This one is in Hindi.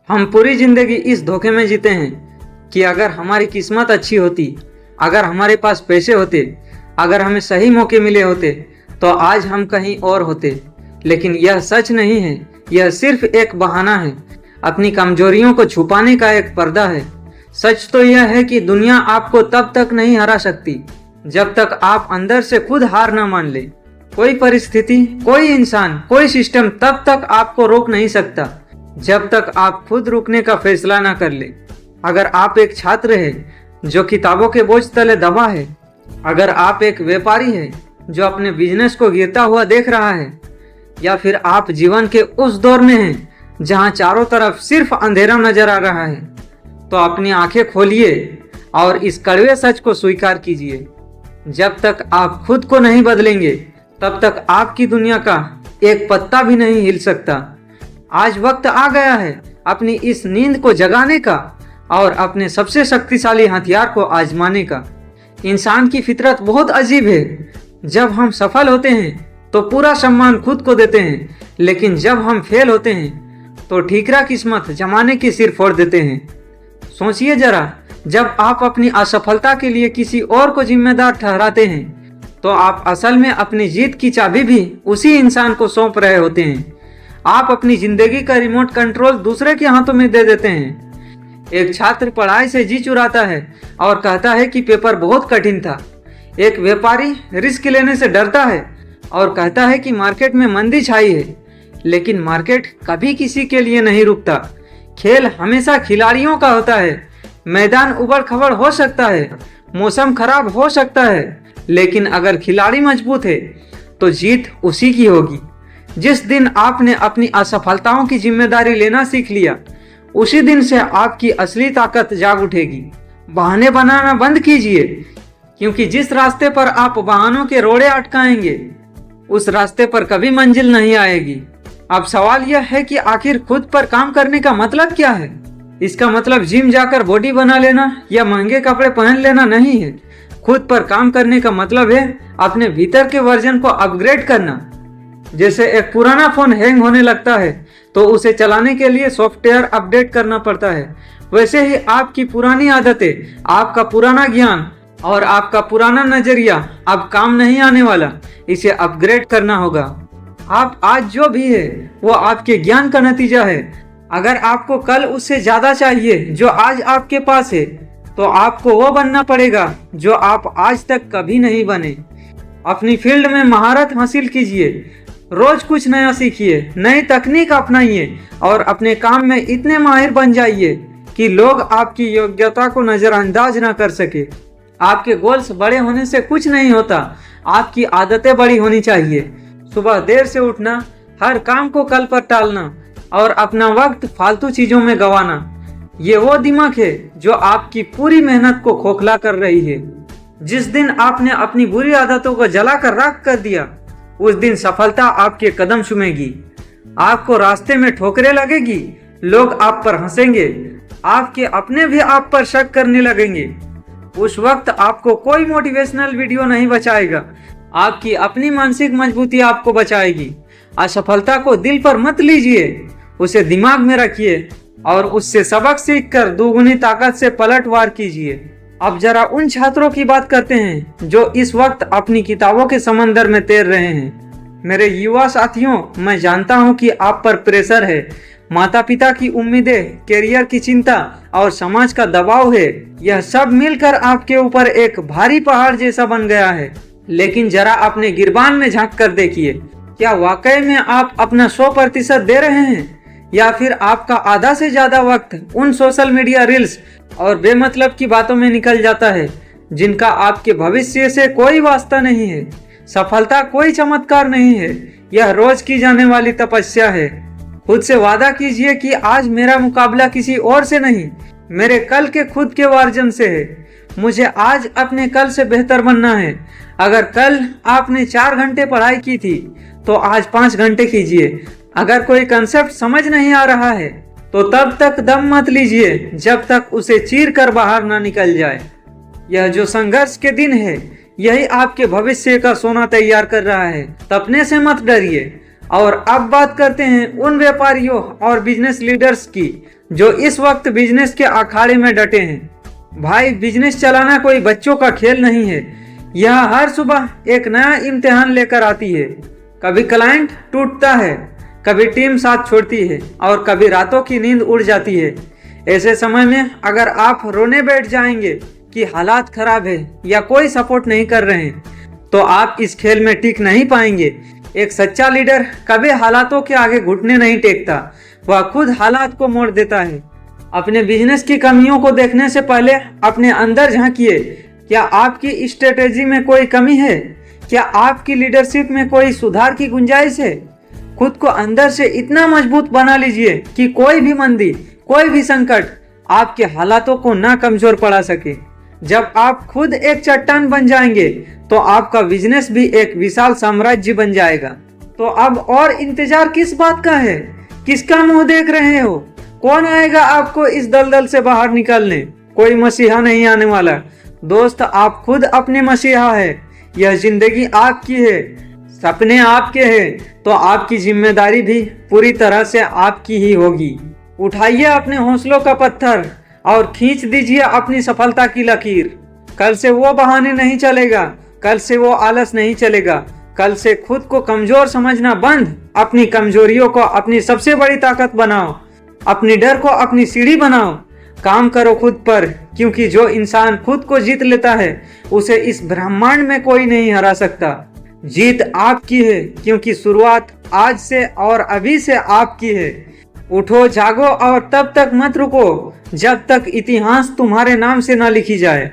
हम पूरी जिंदगी इस धोखे में जीते हैं कि अगर हमारी किस्मत अच्छी होती, अगर हमारे पास पैसे होते, अगर हमें सही मौके मिले होते तो आज हम कहीं और होते। लेकिन यह सच नहीं है, यह सिर्फ एक बहाना है, अपनी कमजोरियों को छुपाने का एक पर्दा है। सच तो यह है कि दुनिया आपको तब तक नहीं हरा सकती जब तक आप अंदर से खुद हार ना मान ले। कोई परिस्थिति, कोई इंसान, कोई सिस्टम तब तक आपको रोक नहीं सकता जब तक आप खुद रुकने का फैसला ना कर ले। अगर आप एक छात्र है जो किताबों के बोझ तले दबा है, अगर आप एक व्यापारी है जो अपने बिजनेस को गिरता हुआ देख रहा है, या फिर आप जीवन के उस दौर में हैं जहां चारों तरफ सिर्फ अंधेरा नजर आ रहा है, तो अपनी आंखें खोलिए और इस कड़वे सच को स्वीकार कीजिए। जब तक आप खुद को नहीं बदलेंगे तब तक आपकी दुनिया का एक पत्ता भी नहीं हिल सकता। आज वक्त आ गया है अपनी इस नींद को जगाने का और अपने सबसे शक्तिशाली हथियार को आजमाने का। इंसान की फितरत बहुत अजीब है। जब हम सफल होते हैं तो पूरा सम्मान खुद को देते हैं, लेकिन जब हम फेल होते हैं तो ठीकरा किस्मत जमाने की सिर फोड़ देते हैं। सोचिए जरा, जब आप अपनी असफलता के लिए किसी और को जिम्मेदार ठहराते हैं तो आप असल में अपनी जीत की चाबी भी उसी इंसान को सौंप रहे होते हैं। आप अपनी जिंदगी का रिमोट कंट्रोल दूसरे के हाथों में दे देते हैं। एक छात्र पढ़ाई से जी चुराता है और कहता है कि पेपर बहुत कठिन था। एक व्यापारी रिस्क लेने से डरता है और कहता है कि मार्केट में मंदी छाई है। लेकिन मार्केट कभी किसी के लिए नहीं रुकता। खेल हमेशा खिलाड़ियों का होता है। मैदान उबड़ खबड़ हो सकता है, मौसम खराब हो सकता है, लेकिन अगर खिलाड़ी मजबूत है तो जीत उसी की होगी। जिस दिन आपने अपनी असफलताओं की जिम्मेदारी लेना सीख लिया, उसी दिन से आपकी असली ताकत जाग उठेगी। बहाने बनाना बंद कीजिए, क्योंकि जिस रास्ते पर आप बहानों के रोड़े अटकाएंगे उस रास्ते पर कभी मंजिल नहीं आएगी। अब सवाल यह है कि आखिर खुद पर काम करने का मतलब क्या है? इसका मतलब जिम जाकर बॉडी बना लेना या महंगे कपड़े पहन लेना नहीं है। खुद पर काम करने का मतलब है अपने भीतर के वर्जन को अपग्रेड करना। जैसे एक पुराना फोन हैंग होने लगता है तो उसे चलाने के लिए सॉफ्टवेयर अपडेट करना पड़ता है, वैसे ही आपकी पुरानी आदतें, आपका पुराना ज्ञान और आपका पुराना नजरिया अब काम नहीं आने वाला। इसे अपग्रेड करना होगा। आप आज जो भी है वो आपके ज्ञान का नतीजा है। अगर आपको कल उससे ज्यादा चाहिए जो आज आपके पास है, तो आपको वो बनना पड़ेगा जो आप आज तक कभी नहीं बने। अपनी फील्ड में महारत हासिल कीजिए, रोज कुछ नया सीखिए, नई तकनीक अपनाइए और अपने काम में इतने माहिर बन जाइए कि लोग आपकी योग्यता को नजरअंदाज ना कर सके। आपके गोल्स बड़े होने से कुछ नहीं होता, आपकी आदतें बड़ी होनी चाहिए। सुबह देर से उठना, हर काम को कल पर टालना और अपना वक्त फालतू चीजों में गंवाना, ये वो दिमाग है जो आपकी पूरी मेहनत को खोखला कर रही है। जिस दिन आपने अपनी बुरी आदतों को जलाकर राख कर दिया, उस दिन सफलता आपके कदम चूमेगी। आपको रास्ते में ठोकरें लगेगी, लोग आप पर हंसेंगे, आपके अपने भी आप पर शक करने लगेंगे। उस वक्त आपको कोई मोटिवेशनल वीडियो नहीं बचाएगा, आपकी अपनी मानसिक मजबूती आपको बचाएगी। असफलता को दिल पर मत लीजिए, उसे दिमाग में रखिए और उससे सबक सीखकर दोगुनी ताकत से पलटवार कीजिए। अब जरा उन छात्रों की बात करते हैं जो इस वक्त अपनी किताबों के समंदर में तैर रहे हैं। मेरे युवा साथियों, मैं जानता हूं कि आप पर प्रेशर है, माता पिता की उम्मीदें, करियर की चिंता और समाज का दबाव है। यह सब मिलकर आपके ऊपर एक भारी पहाड़ जैसा बन गया है। लेकिन जरा अपने गिरबान में झांक कर देखिए, क्या वाकई में आप अपना 100% दे रहे हैं, या फिर आपका आधा से ज्यादा वक्त उन सोशल मीडिया रील्स और बेमतलब की बातों में निकल जाता है जिनका आपके भविष्य से कोई वास्ता नहीं है। सफलता कोई चमत्कार नहीं है, यह रोज की जाने वाली तपस्या है। खुद से वादा कीजिए कि आज मेरा मुकाबला किसी और से नहीं, मेरे कल के खुद के वर्जन से है। मुझे आज अपने कल से बेहतर बनना है। अगर कल आपने 4 घंटे पढ़ाई की थी तो आज 5 घंटे कीजिए। अगर कोई कंसेप्ट समझ नहीं आ रहा है तो तब तक दम मत लीजिए जब तक उसे चीर कर बाहर ना निकल जाए। यह जो संघर्ष के दिन है, यही आपके भविष्य का सोना तैयार कर रहा है। सपने से मत डरिए, और अब बात करते हैं उन व्यापारियों और बिजनेस लीडर्स की जो इस वक्त बिजनेस के अखाड़े में डटे हैं। भाई, बिजनेस चलाना कोई बच्चों का खेल नहीं है। यह हर सुबह एक नया इम्तिहान लेकर आती है। कभी क्लाइंट टूटता है, कभी टीम साथ छोड़ती है और कभी रातों की नींद उड़ जाती है। ऐसे समय में अगर आप रोने बैठ जाएंगे कि हालात खराब है या कोई सपोर्ट नहीं कर रहे हैं, तो आप इस खेल में टिक नहीं पाएंगे। एक सच्चा लीडर कभी हालातों के आगे घुटने नहीं टेकता, वह खुद हालात को मोड़ देता है। अपने बिजनेस की कमियों को देखने से पहले अपने अंदर झांकिए। क्या आपकी स्ट्रेटेजी में कोई कमी है? क्या आपकी लीडरशिप में कोई सुधार की गुंजाइश है? खुद को अंदर से इतना मजबूत बना लीजिए कि कोई भी मंदी, कोई भी संकट आपके हालातों को ना कमजोर पड़ा सके। जब आप खुद एक चट्टान बन जाएंगे तो आपका बिजनेस भी एक विशाल साम्राज्य बन जाएगा। तो अब और इंतजार किस बात का है? किसका मुंह देख रहे हो? कौन आएगा आपको इस दलदल से बाहर निकालने? कोई मसीहा नहीं आने वाला दोस्त, आप खुद अपने मसीहा है। यह जिंदगी आपकी है, सपने आपके हैं, तो आपकी जिम्मेदारी भी पूरी तरह से आपकी ही होगी। उठाइए अपने हौसलों का पत्थर और खींच दीजिए अपनी सफलता की लकीर। कल से वो बहाने नहीं चलेगा, कल से वो आलस नहीं चलेगा। कल से खुद को कमजोर समझना बंद, अपनी कमजोरियों को अपनी सबसे बड़ी ताकत बनाओ, अपनी डर को अपनी सीढ़ी बनाओ। काम करो खुद पर, क्योंकि जो इंसान खुद को जीत लेता है उसे इस ब्रह्मांड में कोई नहीं हरा सकता। जीत आपकी है, क्योंकि शुरुआत आज से और अभी से आपकी है। उठो, जागो और तब तक मत रुको जब तक इतिहास तुम्हारे नाम से ना लिखी जाए।